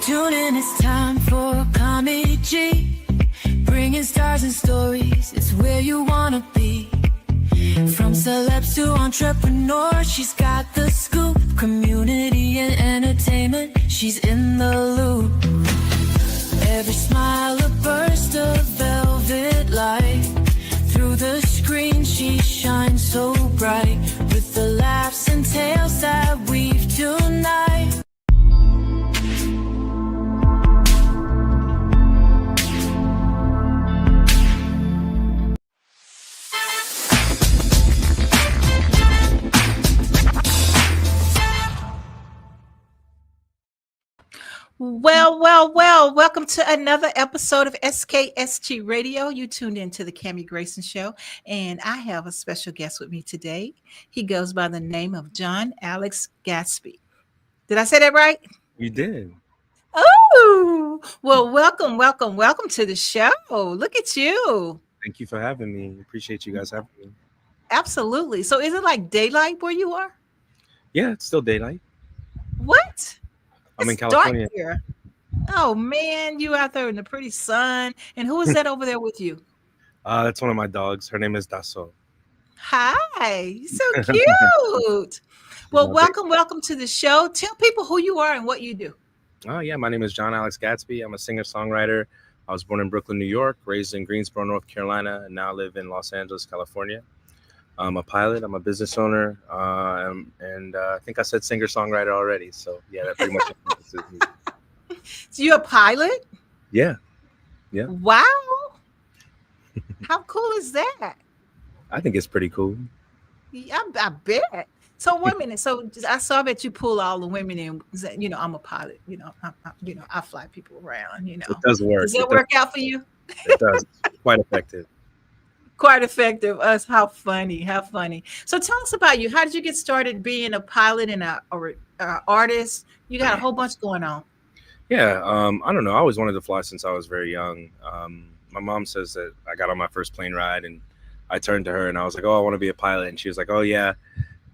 Tune in, it's time for comedy. Bringing stars and stories, it's where you wanna be. From celebs to entrepreneurs, she's got the scoop. Community and entertainment, she's in the loop. Every smile a burst of velvet light. Through the screen she shines so bright. With the laughs and tales that weave tonight. Well, welcome to another episode of SKST Radio. You tuned into the Grayson Show, and I have a special guest with me today. He goes by the name of John Alex Gatsby. Did I say that right? You did. Oh, well, welcome to the show. Look at you. Thank you for having me. Appreciate you guys having me. Absolutely. So is it like daylight where you are? Yeah, it's still daylight. What? I'm in It's California. dark here. Oh man, you out there in the pretty sun. And who is that over there with you? That's one of my dogs. Her name is Dasso. Hi, so cute. Well, welcome to the show. Tell people who you are and what you do. Oh yeah, my name is John Alex Gatsby. I'm a singer-songwriter. I was born in Brooklyn, New York, raised in Greensboro, North Carolina, and now live in Los Angeles, California. I'm a pilot. I'm a business owner, and I think I said singer-songwriter already. So yeah, that pretty much encompasses me. So you're a pilot? Yeah. Wow. How cool is that? I think it's pretty cool. Yeah, I bet. So wait a minute. So I saw that you pull all the women in. I'm a pilot. I fly people around. It does work. Does that work out for you? It does. Quite effective. Quite effective. How funny. So tell us about you. How did you get started being a pilot and a artist? You got a whole bunch going on. Yeah, I don't know. I always wanted to fly since I was very young. My mom says that I got on my first plane ride and I turned to her and I was like, oh, I want to be a pilot. And she was like, oh, yeah.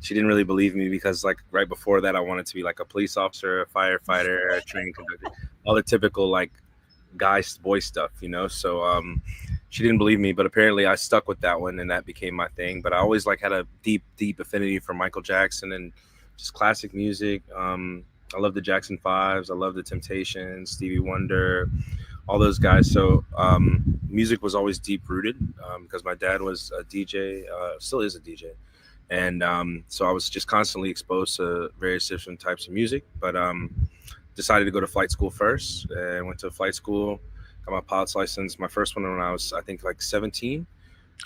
She didn't really believe me because like right before that, I wanted to be like a police officer, a firefighter, a train conductor, all the typical like boy stuff, So she didn't believe me, but apparently I stuck with that one and that became my thing. But I always like had a deep affinity for Michael Jackson and just classic music. I love the Jackson 5s. I love the Temptations, Stevie Wonder, all those guys. So music was always deep rooted because my dad was a DJ, still is a DJ. And so I was just constantly exposed to various different types of music, but decided to go to flight school first and went to flight school, got my pilot's license, my first one when I was, I think like 17.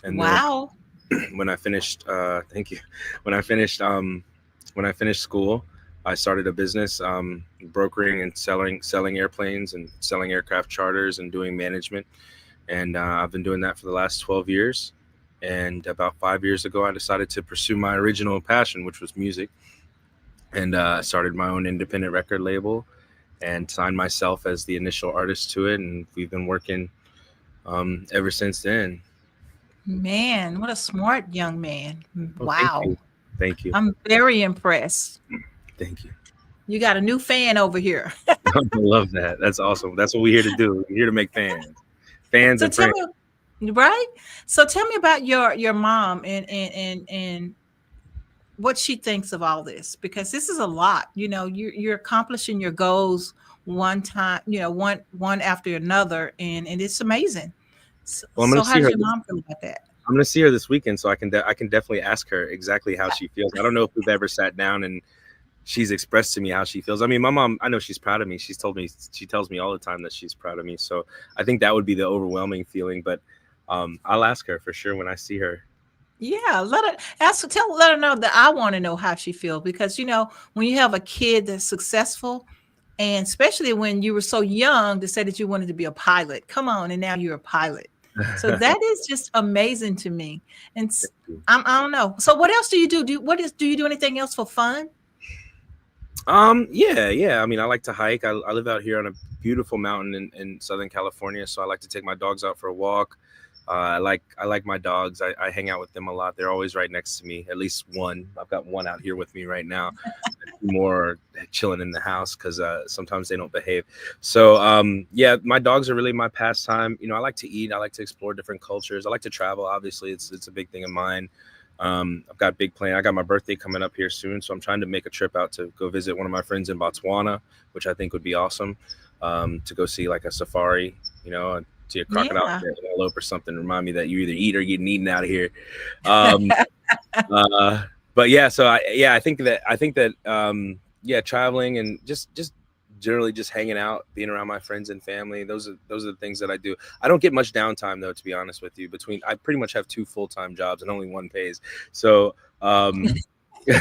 And wow. Then when I finished, thank you. When I finished school, I started a business brokering and selling airplanes and selling aircraft charters and doing management. And I've been doing that for the last 12 years. And about 5 years ago, I decided to pursue my original passion, which was music. And I started my own independent record label and signed myself as the initial artist to it. And we've been working ever since then. Man, what a smart young man. Well, wow. Thank you. I'm very impressed. Thank you. You got a new fan over here. I love that. That's awesome. That's what we're here to do. We're here to make fans. Fans so and friends. Right? So tell me about your mom and what she thinks of all this, because this is a lot. You're accomplishing your goals one time, one after another, and it's amazing. So how does your mom feel about that? I'm gonna see her this weekend, so I can definitely ask her exactly how she feels. I don't know if we've ever sat down and she's expressed to me how she feels. I mean, my mom, I know she's proud of me. She tells me all the time that she's proud of me. So I think that would be the overwhelming feeling, but I'll ask her for sure when I see her. Yeah, let her know that I want to know how she feels, because when you have a kid that's successful, and especially when you were so young to say that you wanted to be a pilot, come on, and now you're a pilot. So that is just amazing to me. And I don't know. So what else do you do? Do you do anything else for fun? Yeah. I mean, I like to hike. I live out here on a beautiful mountain in Southern California, so I like to take my dogs out for a walk. I like my dogs. I hang out with them a lot. They're always right next to me. At least one. I've got one out here with me right now. More chilling in the house because sometimes they don't behave. So yeah, my dogs are really my pastime. I like to eat. I like to explore different cultures. I like to travel. Obviously, it's a big thing of mine. I've got big plan. I got my birthday coming up here soon, so I'm trying to make a trip out to go visit one of my friends in Botswana, which I think would be awesome. To go see like a safari, and see a crocodile Yeah. antelope or something. Remind me that you either eat or getting eaten out of here. Um, but yeah, so I think that yeah, traveling and just generally just hanging out, being around my friends and family. Those are the things that I do. I don't get much downtime though, to be honest with you. I pretty much have 2 full-time jobs and only one pays. So and I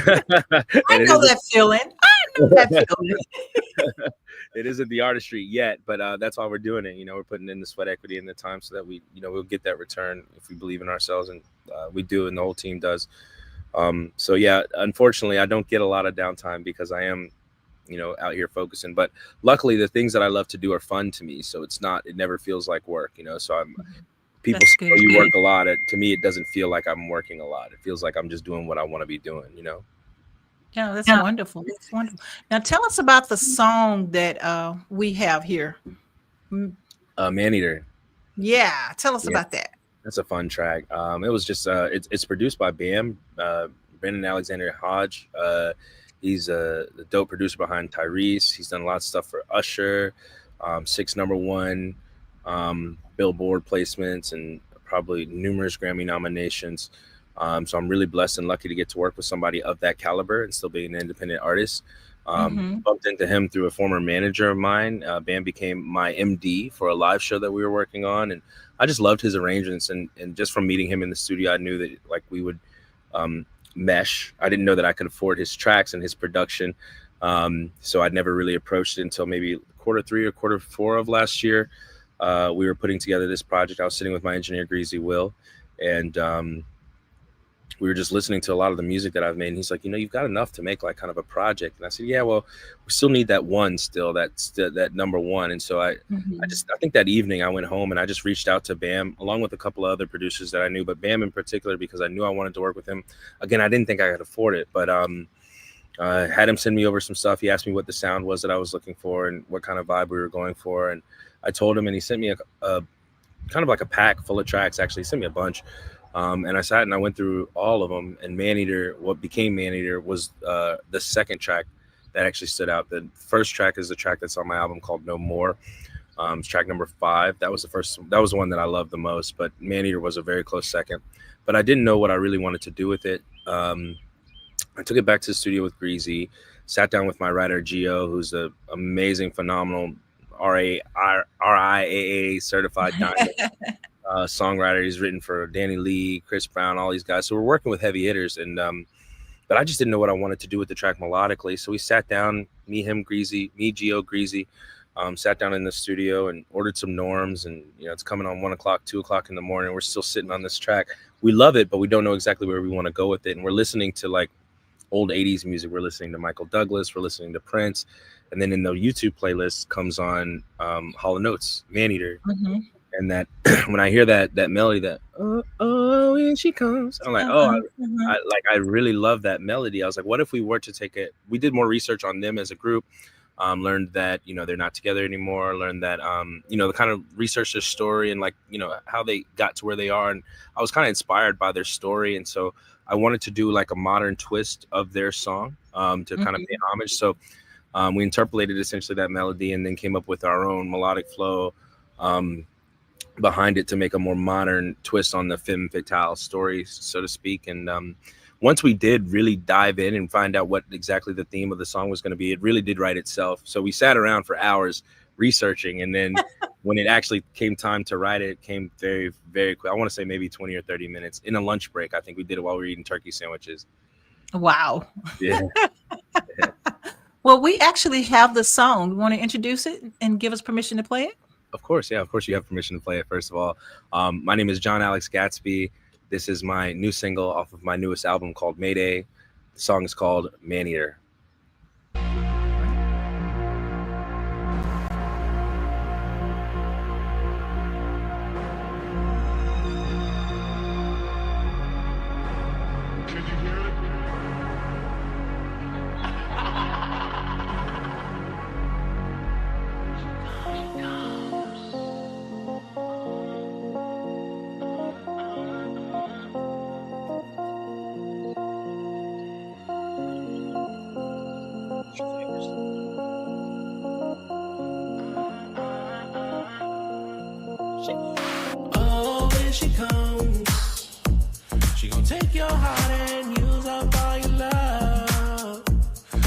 it know isn't that feeling. I know that feeling. it isn't the artistry yet, but that's why we're doing it. We're putting in the sweat equity and the time so that we'll get that return if we believe in ourselves, and we do, and the whole team does. So yeah, unfortunately, I don't get a lot of downtime because I am, out here focusing. But luckily, the things that I love to do are fun to me, so it never feels like work. So people That's say, "Oh, good. you work a lot." To me, it doesn't feel like I'm working a lot. It feels like I'm just doing what I want to be doing. Yeah, that's wonderful. That's wonderful. Now tell us about the song that we have here. Mm, Maneater. Yeah, tell us Yeah, about that. that's a fun track. It was just it's produced by Bam, Brandon Alexander Hodge. He's the dope producer behind Tyrese. He's done a lot of stuff for Usher, six number one, Billboard placements, and probably numerous Grammy nominations. So I'm really blessed and lucky to get to work with somebody of that caliber and still being an independent artist. Mm-hmm. Bumped into him through a former manager of mine. Bam became my MD for a live show that we were working on, and I just loved his arrangements. And just from meeting him in the studio, I knew that like we would mesh. I didn't know that I could afford his tracks and his production, so I'd never really approached it until maybe Q3 or Q4 of last year. We were putting together this project. I was sitting with my engineer Greasy Will, and we were just listening to a lot of the music that I've made. And he's like, you've got enough to make like kind of a project. And I said, yeah, well, we still need that one still, that number one. And so I Mm-hmm. think that evening I went home and I just reached out to Bam along with a couple of other producers that I knew, but Bam in particular, because I knew I wanted to work with him. Again, I didn't think I could afford it, but had him send me over some stuff. He asked me what the sound was that I was looking for and what kind of vibe we were going for. And I told him, and he sent me a kind of like a pack full of tracks. Actually, he sent me a bunch. And I sat and I went through all of them. And Maneater, what became Maneater, was the second track that actually stood out. The first track is the track that's on my album called No More. It's track number 5. That was the first. That was the one that I loved the most. But Maneater was a very close second. But I didn't know what I really wanted to do with it. I took it back to the studio with Greasy. Sat down with my writer Gio, who's an amazing, phenomenal RIAA certified diamond. Songwriter. He's written for Danny Lee, Chris Brown, all these guys. So we're working with heavy hitters, and but I just didn't know what I wanted to do with the track melodically. So we sat down, me, Gio, Greasy, sat down in the studio and ordered some norms. And it's coming on 1 o'clock, 2 o'clock in the morning. We're still sitting on this track. We love it, but we don't know exactly where we want to go with it. And we're listening to like old 80s music. We're listening to Michael Douglas. We're listening to Prince. And then in the YouTube playlist comes on Hall & Oates, Maneater. Mm-hmm. And that when I hear that melody, that when she comes, I'm like, I really love that melody. I was like, what if we were to take it? We did more research on them as a group, learned that they're not together anymore. Learned that the kind of research their story and like how they got to where they are. And I was kind of inspired by their story, and so I wanted to do like a modern twist of their song to kind of pay homage. So we interpolated essentially that melody and then came up with our own melodic flow behind it to make a more modern twist on the femme fatale story, so to speak. And once we did really dive in and find out what exactly the theme of the song was going to be, it really did write itself. So we sat around for hours researching, and then when it actually came time to write it, it came very, very quick. I want to say maybe 20 or 30 minutes in a lunch break. I think we did it while we were eating turkey sandwiches. Wow. Yeah. Well, we actually have the song. You want to introduce it and give us permission to play it? Of course, yeah. Of course, you have permission to play it. First of all, my name is John Alex Gatsby. This is my new single off of my newest album called Mayday. The song is called Maneater. Oh, here she comes. She gon' take your heart and use up all your love.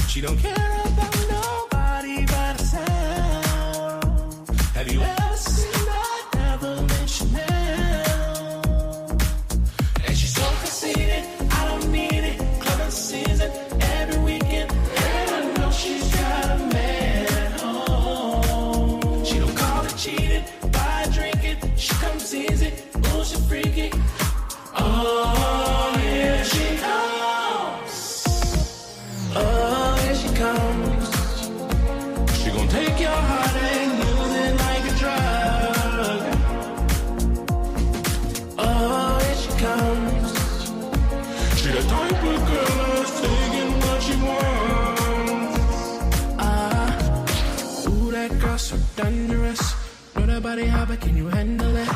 She don't care about nobody but herself. Have you ever seen that revelation now? And she's so conceited, I don't need it. Clubbing season every weekend, and I know she's got a man at home. She don't call it cheating by drinking. She comes easy, ooh, she freaky. Oh, here she comes. Oh, here she comes. She gon' take your heart and use it like a drug. Oh, here she comes. She the type of girl that's taking what she wants. Ooh, that girl so dangerous. Know that body hot, but can you handle it?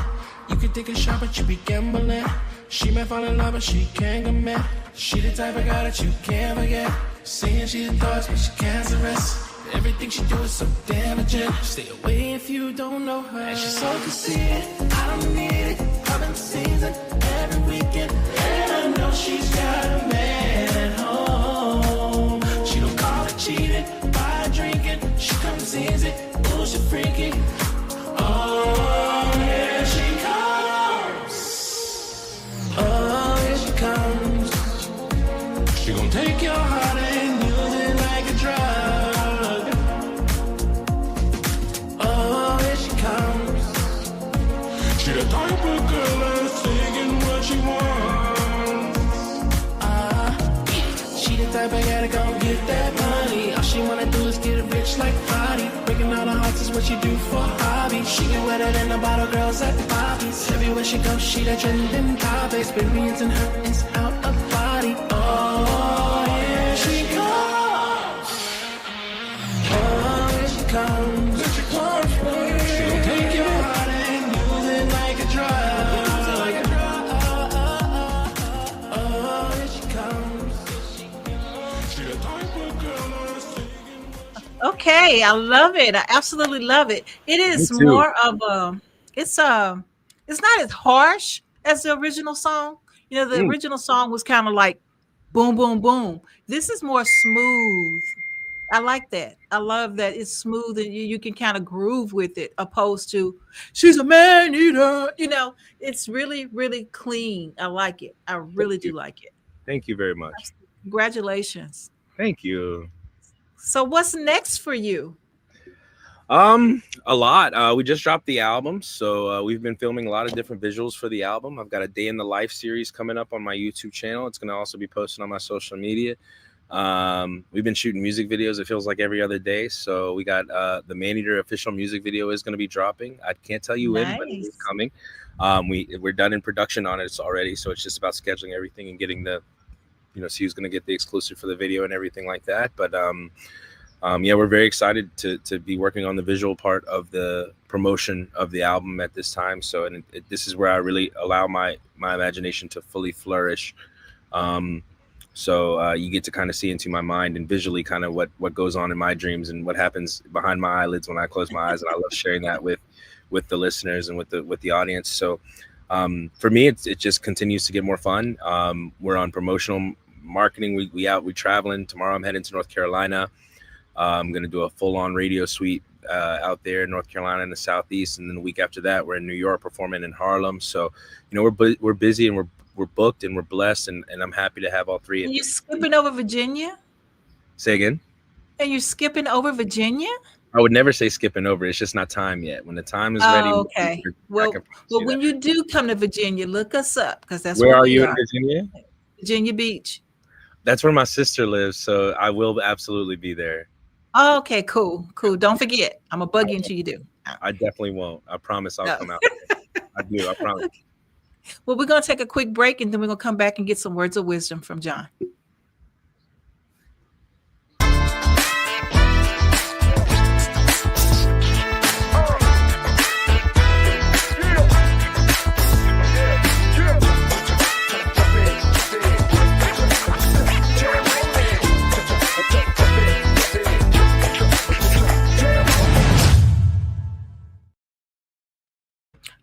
You can take a shot, but you be gambling. She might fall in love, but she can't commit. She the type of girl that you can't forget. Saying she the thoughts, but she cancerous. Everything she do is so damaging. Stay away if you don't know her. And she's so conceited, I don't need it. Clubbing season every weekend, and I know she's got a man at home. She don't call it cheating by drinking. She comes easy, ooh, she freaky. Oh, here she comes. Oh, here she comes. She gon' take your heart and use it like a drug. Oh, here she comes. She the type of girl that's taking what she wants. She the type of girl to go get that money. All she wanna do is get rich like body. Breaking all the hearts is what she do for a hobby. She get wetter than the bottle girls at the Bobby's. Everywhere she goes, she the trending topic. Experiencing her is out of body. Oh, here she comes. Oh, here she comes. Here she comes. She gon' take your heart and use it like a drug. Oh, here she comes. She the type of girl that's taking. Okay, I love it. I absolutely love it. It is Me too. more of a, it's not as harsh as the original song. You know, the original song was kind of like boom, boom, boom. This is more smooth. I like that. I love that it's smooth and you can kind of groove with it, opposed to she's a man eater. You know, it's really, really clean. I like it. I really do like it. Thank you very much. Congratulations. Thank you. So what's next for you? A lot. We just dropped the album, so we've been filming a lot of different visuals for the album. I've got a day in the life series coming up on my YouTube channel. It's going to also be posted on my social media. We've been shooting music videos. It feels like every other day. So we got the Maneater official music video is going to be dropping. I can't tell you when, but it's coming. We're done in production on it already, so it's just about scheduling everything and getting the, see who's going to get the exclusive for the video and everything like that. But yeah, we're very excited to be working on the visual part of the promotion of the album at this time. So, and this is where I really allow my imagination to fully flourish. So you get to kind of see into my mind and visually kind of what goes on in my dreams and what happens behind my eyelids when I close my eyes. And I love sharing that with the listeners and with the audience. So for me, it just continues to get more fun. We're on promotional marketing. We traveling. Tomorrow I'm heading to North Carolina. I'm going to do a full-on radio suite out there in North Carolina in the Southeast. And then the week after that, we're in New York performing in Harlem. So, we're busy and we're booked and we're blessed. And I'm happy to have all three. And you're skipping over Virginia? Say again? And you're skipping over Virginia? I would never say skipping over. It's just not time yet. When the time is ready. Okay. Well, when you do come to Virginia, look us up because that's where where are we you are. in Virginia? Virginia Beach. That's where my sister lives. So I will absolutely be there. Oh, okay, cool. Don't forget. I'm going to bug you until you do. I definitely won't. I promise I'll come out. I do. I promise. Well, we're going to take a quick break and then we're going to come back and get some words of wisdom from John.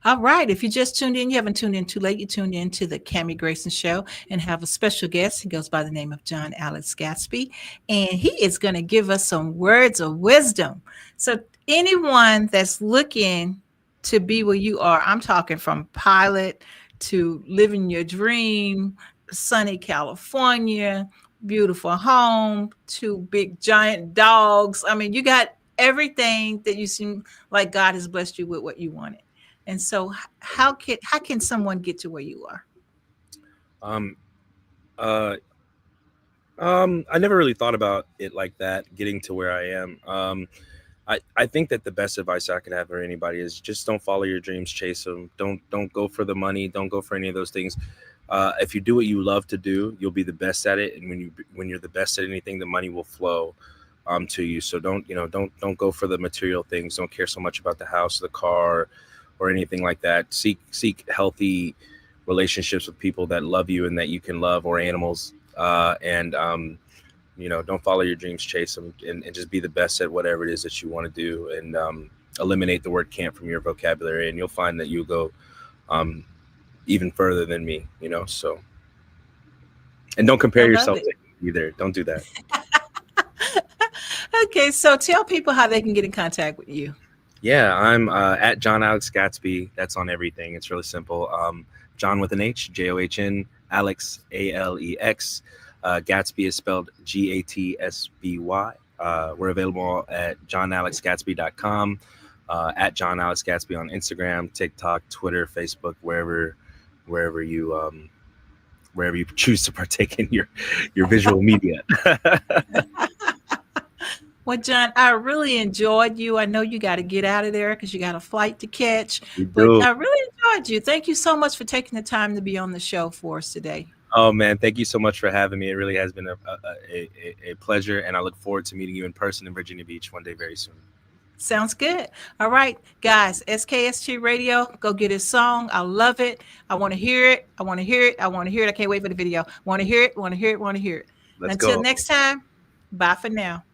All right. If you just tuned in, you haven't tuned in too late. You tuned in to the Cammie Grayson Show and have a special guest. He goes by the name of John Alex Gatsby, and he is going to give us some words of wisdom. So, anyone that's looking to be where you are, I'm talking from pilot to living your dream, sunny California, beautiful home, two big giant dogs. I mean, you got everything that you seem like God has blessed you with what you wanted. And so how can someone get to where you are? Um, uh, I never really thought about it like that, getting to where I am. I think that the best advice I could have for anybody is just don't follow your dreams, chase them. Don't go for the money. Don't go for any of those things. If you do what you love to do, you'll be the best at it. And when you're the best at anything, the money will flow to you. So don't go for the material things. Don't care so much about the house, the car, or anything like that. Seek healthy relationships with people that love you and that you can love, or animals. And don't follow your dreams, chase them, and just be the best at whatever it is that you want to do, and eliminate the word can't from your vocabulary, and you'll find that you'll go even further than me, so. And don't compare yourself to me either. Don't do that. Okay, so tell people how they can get in contact with you. Yeah, I'm at John Alex Gatsby. That's on everything. It's really simple. John with an H, John, Alex, Alex. Gatsby is spelled Gatsby. We're available at johnalexgatsby.com, at John Alex Gatsby on Instagram, TikTok, Twitter, Facebook, wherever you choose to partake in your visual media. Well, John, I really enjoyed you. I know you got to get out of there because you got a flight to catch, but I really enjoyed you. Thank you so much for taking the time to be on the show for us today. Oh man, thank you so much for having me. It really has been a pleasure, and I look forward to meeting you in person in Virginia Beach one day very soon. Sounds good. All right, guys, SKST Radio, go get his song. I love it. I want to hear it. I want to hear it. I want to hear it. I can't wait for the video. Want to hear it. Want to hear it. Want to hear it. Let's Until go. next time, bye for now.